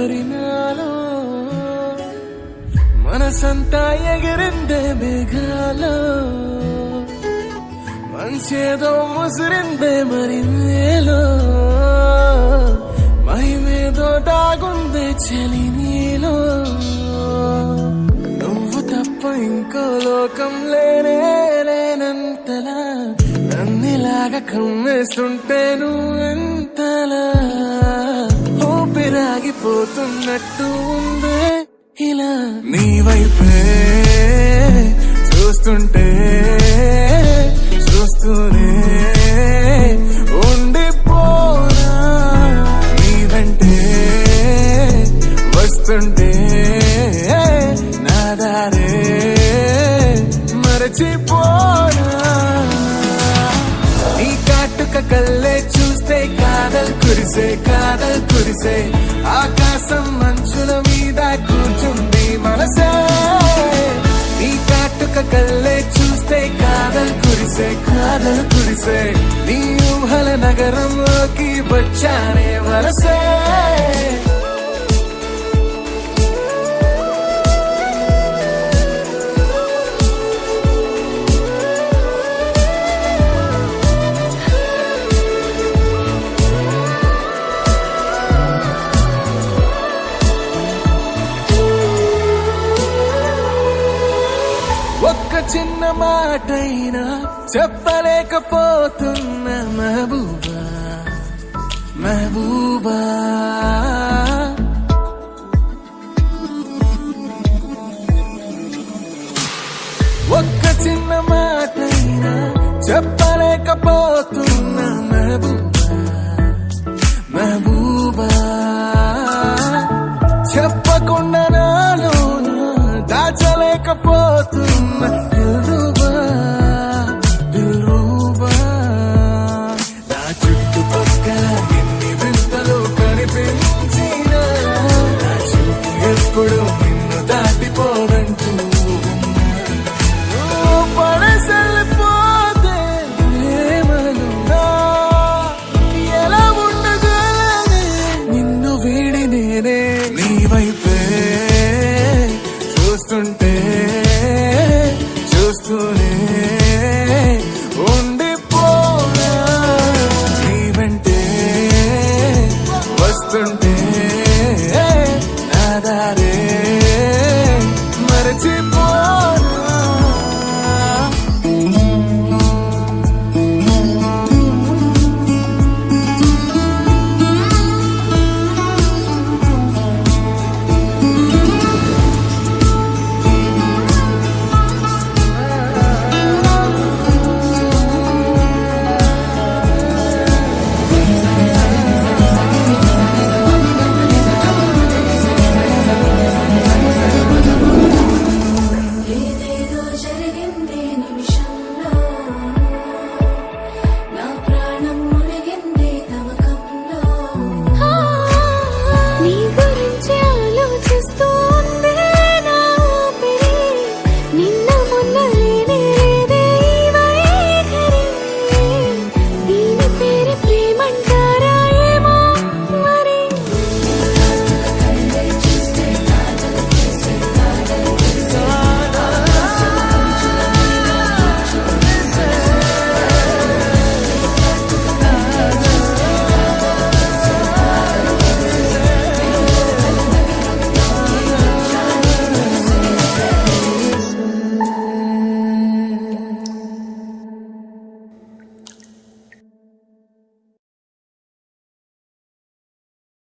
మరి నాలో మనసంతా ఎగిరిందే మేఘాలో మంచేదో ముసిరిందే మరి నేలో మహిమేదో దాగుందే చలి నీలో నువ్వు తప్ప ఇంకో లోకం లేనంతలా నన్నిలాగా కమ్మేస్తుంటే నువ్వెంతలా ఊపిరాగిపోతున్నట్టు ఉందే ఇలా నీ వైపే చూస్తుంటే చూస్తూనే ఉండిపోనా నీ వెంటే వస్తుంటే నా దారే మరచిపోనా నీ కాటుక కళ్ళే చూస్తే కాదల్ కురిసే ఆకాశం మంచుల మీద కూర్చుంది మనసే నీ కాటుక కళ్ళే చూస్తే కాదల్ కురిసే నీ ఊహల నగరంలోకి వచ్చానే వరసే ఒక్క చిన్న మాటైనా చెప్పలేకపోతున్న మహబూబా ఒక్క చిన్న మాటైనా చెప్పలేకపోతున్న మహబూబా చెప్పకుండా నాలోన దాచలేకపోతున్నా